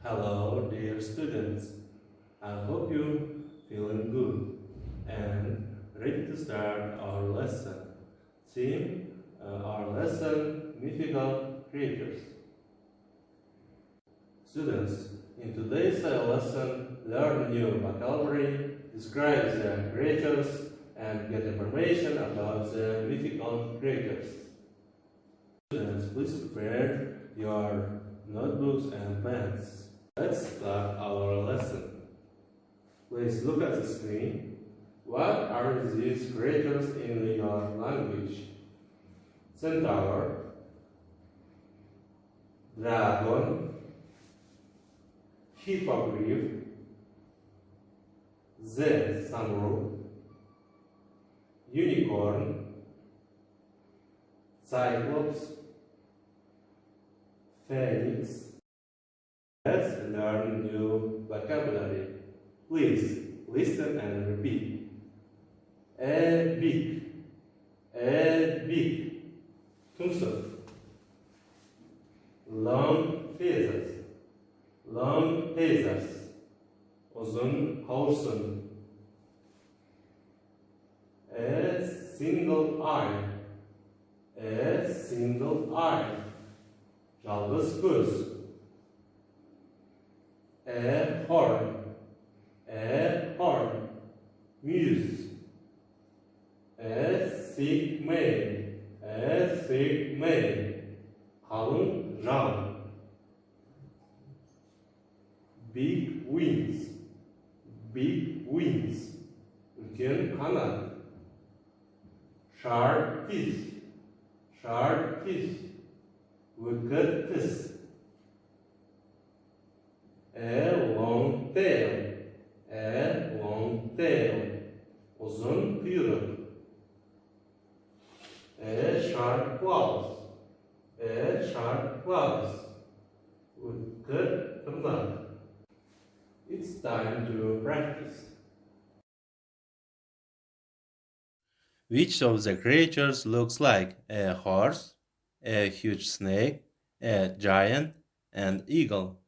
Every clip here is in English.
Hello, dear students. I hope you feeling good and ready to start our lesson. Theme, our lesson, mythical creatures. Students, in today's lesson, learn new vocabulary, describe the creatures, and get information about the mythical creatures. Students, please prepare your notebooks and pens. Let's start our lesson. Please look at the screen. What are these creatures in your language? Centaur, dragon, hippogriff, the samuro, unicorn, cyclops, phoenix. Let's learn new vocabulary. Please listen and repeat. A big, tumsuk. Long feathers, uzun havsun. A single eye, yalnız göz. A horn, muse. A sick man, kalın can. Big wings, ülken kanat. Sharp teeth, wicked teeth. A long tail, uzun kuyruk. A sharp claws, wicked tırnak. It's time to practice. Which of the creatures looks like a horse, a huge snake, a giant, and eagle?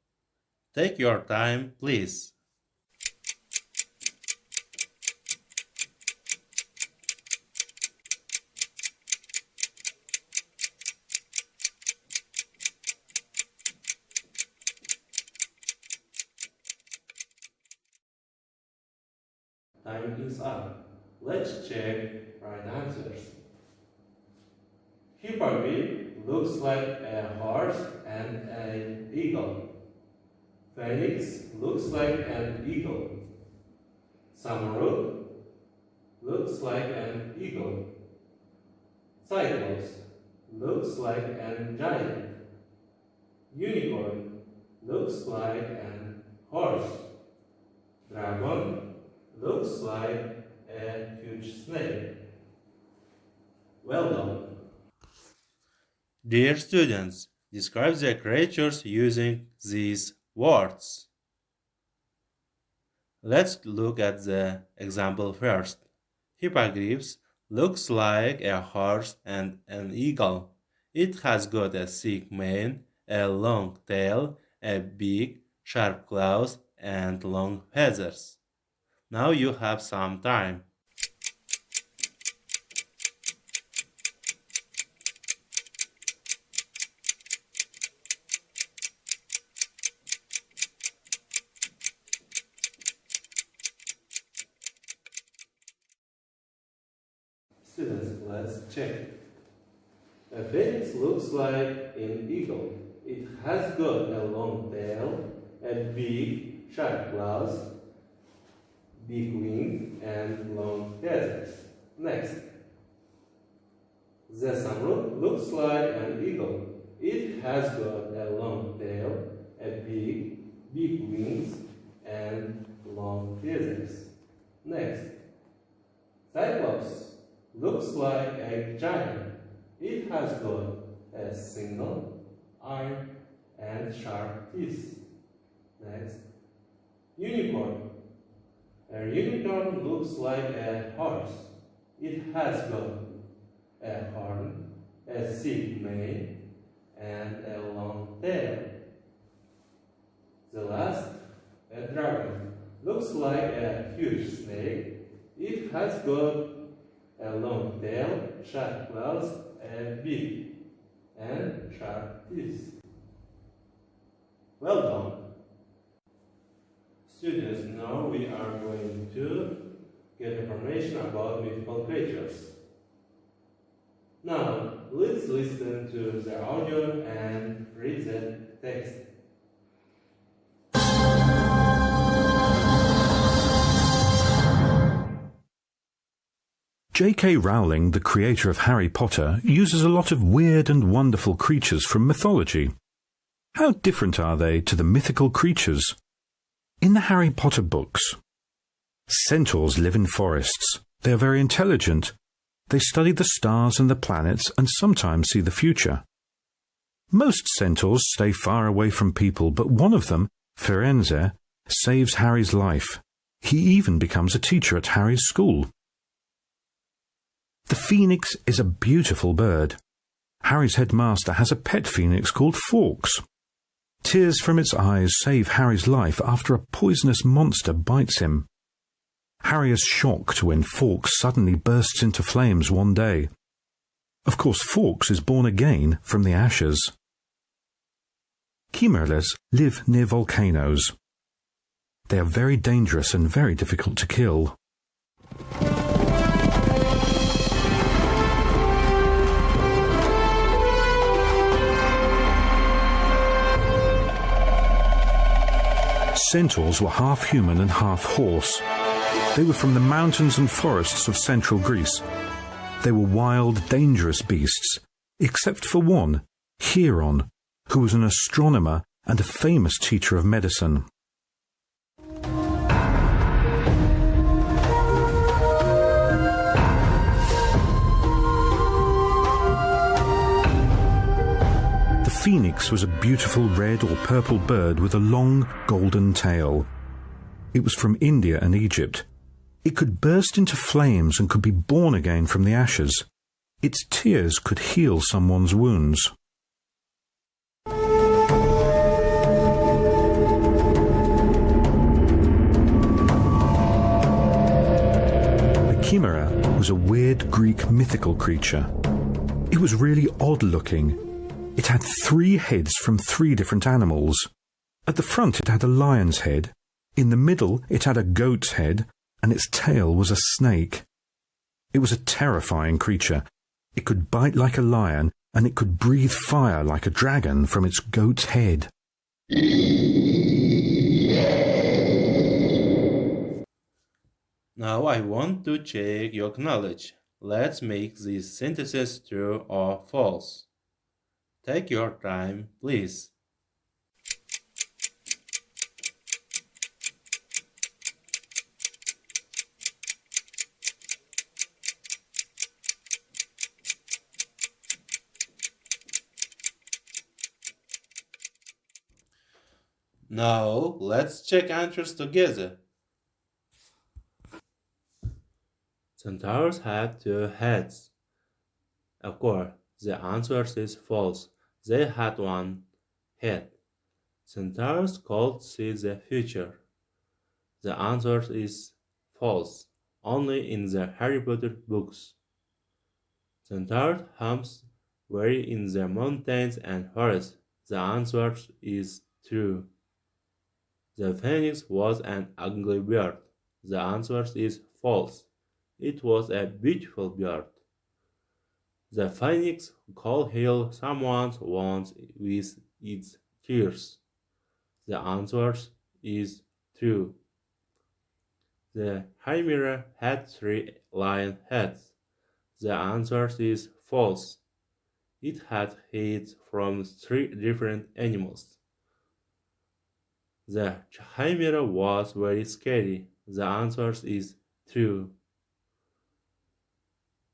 Take your time, please. Time is up. Let's check right answers. Hippogriff looks like a horse and an eagle. Phoenix looks like an eagle. Samuro looks like an eagle. Cyclops looks like a giant. Unicorn looks like an horse. Dragon looks like a huge snake. Well done. Dear students, describe the creatures using these words. Let's look at the example first. Hippogriff looks like a horse and an eagle. It has got a thick mane, a long tail, a big, sharp claws, and long feathers. Now you have some time. Students, let's check. A phoenix looks like an eagle. It has got a long tail, a big, sharp claws, big wings, and long feathers. Next. The samuro looks like an eagle. It has got a long tail, a big wings, and long feathers. Next. Cyclops looks like a giant. It has got a single eye and sharp teeth. Next. Unicorn. A unicorn looks like a horse. It has got a horn, a thick mane, and a long tail. The last, a dragon. Looks like a huge snake. It has got a long tail, sharp claws, a beak, and sharp teeth. Well done. Students, now we are going to get information about mythical creatures. Now, let's listen to the audio and read the text. J.K. Rowling, the creator of Harry Potter, uses a lot of weird and wonderful creatures from mythology. How different are they to the mythical creatures? In the Harry Potter books, centaurs live in forests. They are very intelligent. They study the stars and the planets and sometimes see the future. Most centaurs stay far away from people, but one of them, Firenze, saves Harry's life. He even becomes a teacher at Harry's school. The phoenix is a beautiful bird. Harry's headmaster has a pet phoenix called Fawkes. Tears from its eyes save Harry's life after a poisonous monster bites him. Harry is shocked when Fawkes suddenly bursts into flames one day. Of course, Fawkes is born again from the ashes. Chimeras live near volcanoes. They are very dangerous and very difficult to kill. Centaurs were half human and half horse. They were from the mountains and forests of central Greece. They were wild, dangerous beasts, except for one, Hieron, who was an astronomer and a famous teacher of medicine. The phoenix was a beautiful red or purple bird with a long golden tail. It was from India and Egypt. It could burst into flames and could be born again from the ashes. Its tears could heal someone's wounds. The chimera was a weird Greek mythical creature. It was really odd-looking. It had 3 heads from 3 different animals. At the front it had a lion's head, in the middle it had a goat's head, and its tail was a snake. It was a terrifying creature. It could bite like a lion, and it could breathe fire like a dragon from its goat's head. Now I want to check your knowledge. Let's make these sentences true or false. Take your time, please. Now, let's check answers together. Centaurs have 2 heads. Of course, the answer is false. They had 1 head. Centaurs could see the future. The answer is false, only in the Harry Potter books. Centaurs humps were in the mountains and forests. The answer is true. The phoenix was an ugly bird. The answer is false. It was a beautiful bird. The phoenix could heal someone's wounds with its tears. The answer is true. The chimera had 3 lion heads. The answer is false. It had heads from 3 different animals. The chimera was very scary. The answer is true.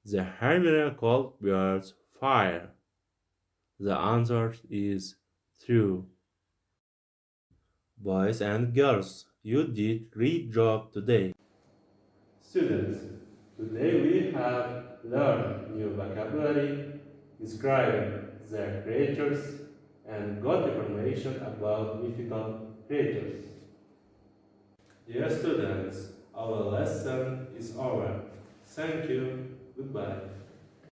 The chimera called birds fire. The answer is true. Boys and girls, you did great job today. Students, today we have learned new vocabulary, describing the creatures, and got information about mythical creatures. Dear students, our lesson is over. Thank you. Goodbye.